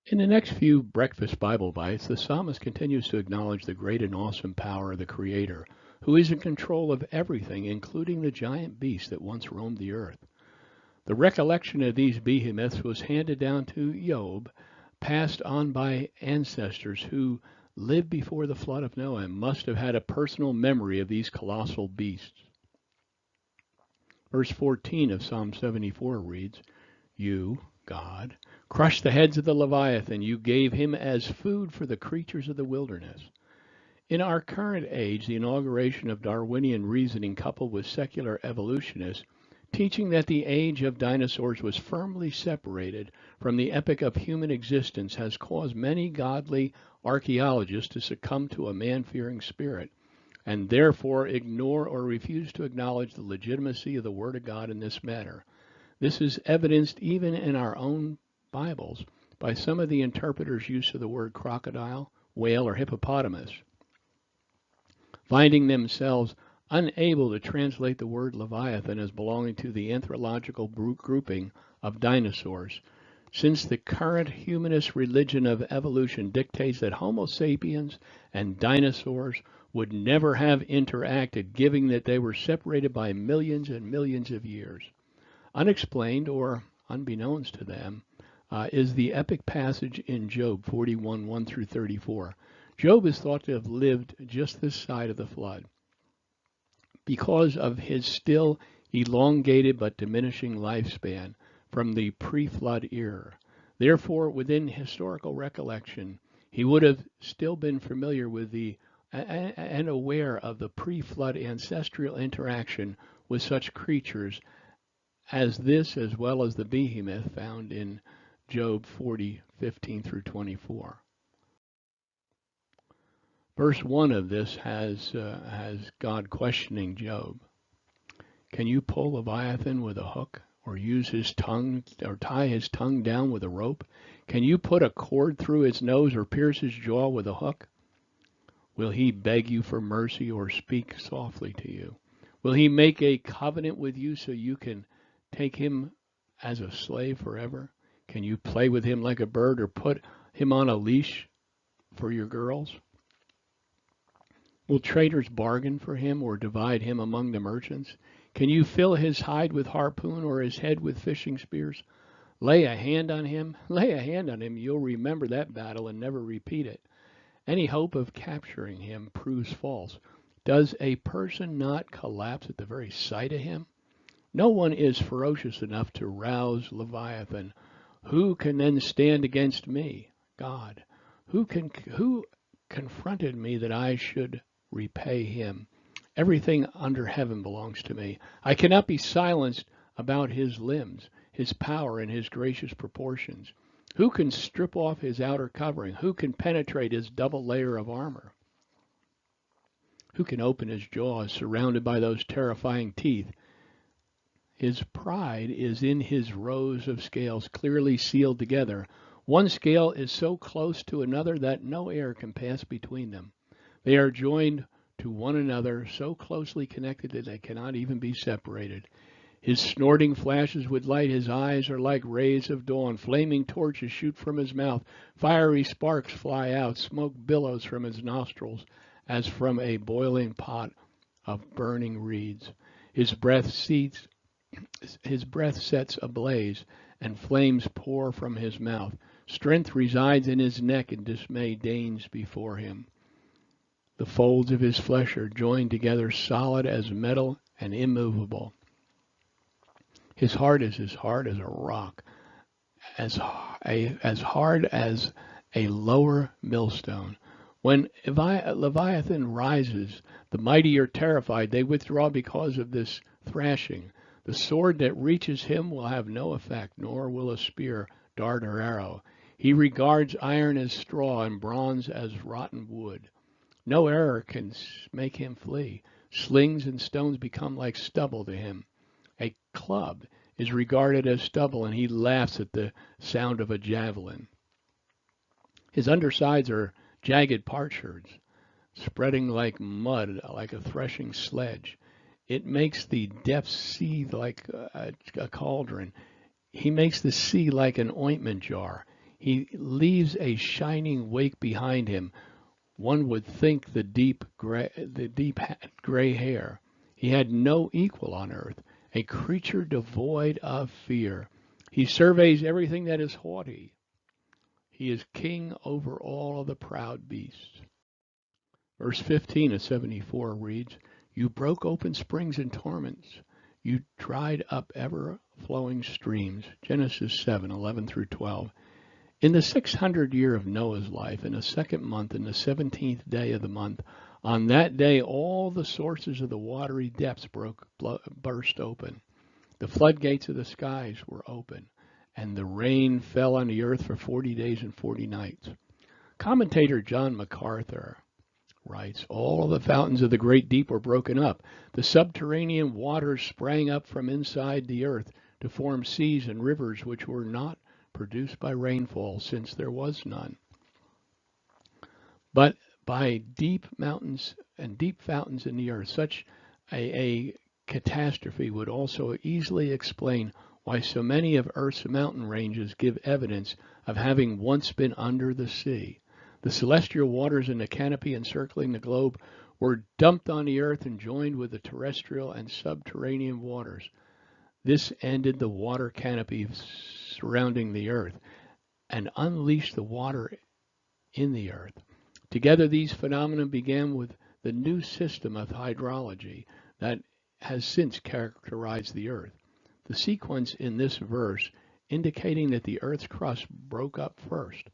In the next few breakfast Bible bites, the psalmist continues to acknowledge the great and awesome power of the Creator, who is in control of everything, including the giant beasts that once roamed the earth. The recollection of these behemoths was handed down to Job, passed on by ancestors who lived before the flood of Noah and must have had a personal memory of these colossal beasts. Verse 14 of Psalm 74 reads, You, God, crushed the heads of the Leviathan. You gave him as food for the creatures of the wilderness. In our current age, the inauguration of Darwinian reasoning coupled with secular evolutionists teaching that the age of dinosaurs was firmly separated from the epoch of human existence has caused many godly archaeologists to succumb to a man-fearing spirit and therefore ignore or refuse to acknowledge the legitimacy of the Word of God in this matter. This is evidenced even in our own Bibles by some of the interpreters' use of the word crocodile, whale, or hippopotamus, finding themselves unable to translate the word Leviathan as belonging to the anthropological grouping of dinosaurs, since the current humanist religion of evolution dictates that Homo sapiens and dinosaurs would never have interacted, given that they were separated by millions and millions of years. Unexplained, or unbeknownst to them, is the epic passage in Job 41, 1 through 34. Job is thought to have lived just this side of the flood. Because of his still elongated but diminishing lifespan from the pre-flood era. Therefore, within historical recollection, he would have still been familiar with and aware of the pre-flood ancestral interaction with such creatures as this, as well as the behemoth found in Job 40, 15 through 24. Verse 1 of this has God questioning Job. Can you pull Leviathan with a hook, or use his tongue, or tie his tongue down with a rope? Can you put a cord through his nose, or pierce his jaw with a hook? Will he beg you for mercy, or speak softly to you? Will he make a covenant with you so you can take him as a slave forever? Can you play with him like a bird, or put him on a leash for your girls? Will traders bargain for him, or divide him among the merchants? Can you fill his hide with harpoon, or his head with fishing spears? Lay a hand on him, you'll remember that battle and never repeat it. Any hope of capturing him proves false. Does a person not collapse at the very sight of him? No one is ferocious enough to rouse Leviathan. Who can then stand against me? God. Who confronted me that I should repay him? Everything under heaven belongs to me. I cannot be silenced about his limbs, his power, and his gracious proportions. Who can strip off his outer covering? Who can penetrate his double layer of armor? Who can open his jaws surrounded by those terrifying teeth? His pride is in his rows of scales clearly sealed together. One scale is so close to another that no air can pass between them. They are joined to one another, so closely connected that they cannot even be separated. His snorting flashes with light. His eyes are like rays of dawn. Flaming torches shoot from his mouth. Fiery sparks fly out. Smoke billows from his nostrils as from a boiling pot of burning reeds. His breath sets ablaze, and flames pour from his mouth. Strength resides in his neck, and dismay deigns before him. The folds of his flesh are joined together, solid as metal and immovable. His heart is as hard as a rock, as hard as a lower millstone. When Leviathan rises, the mighty are terrified. They withdraw because of this thrashing. The sword that reaches him will have no effect, nor will a spear, dart, or arrow. He regards iron as straw and bronze as rotten wood. No arrow can make him flee. Slings and stones become like stubble to him. A club is regarded as stubble, and he laughs at the sound of a javelin. His undersides are jagged potsherds, spreading like mud, like a threshing sledge. It makes the depths seethe like a cauldron. He makes the sea like an ointment jar. He leaves a shining wake behind him. One would think the deep gray hair. He had no equal on earth, a creature devoid of fear. He surveys everything that is haughty. He is king over all of the proud beasts. Verse 15 of 74 reads, You broke open springs and torrents. You dried up ever-flowing streams. Genesis 7:11 through 12. In the 600th year of Noah's life, in the second month, in the 17th day of the month, on that day all the sources of the watery depths burst open. The floodgates of the skies were open, and the rain fell on the earth for 40 days and 40 nights. Commentator John MacArthur writes, All of the fountains of the great deep were broken up. The subterranean waters sprang up from inside the earth to form seas and rivers which were not produced by rainfall, since there was none, but by deep mountains and deep fountains in the earth. Such a catastrophe would also easily explain why so many of Earth's mountain ranges give evidence of having once been under the sea. The celestial waters in the canopy encircling the globe were dumped on the earth and joined with the terrestrial and subterranean waters. This ended the water canopy surrounding the earth and unleashed the water in the earth. Together, these phenomena began with the new system of hydrology that has since characterized the earth. The sequence in this verse indicating that the earth's crust broke up first,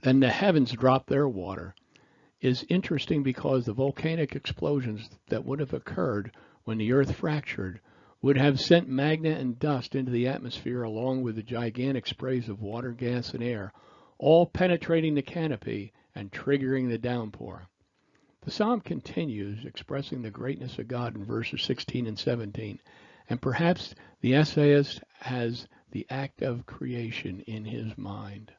then the heavens dropped their water, is interesting because the volcanic explosions that would have occurred when the earth fractured would have sent magma and dust into the atmosphere along with the gigantic sprays of water, gas, and air, all penetrating the canopy and triggering the downpour. The psalm continues, expressing the greatness of God in verses 16 and 17, and perhaps the essayist has the act of creation in his mind.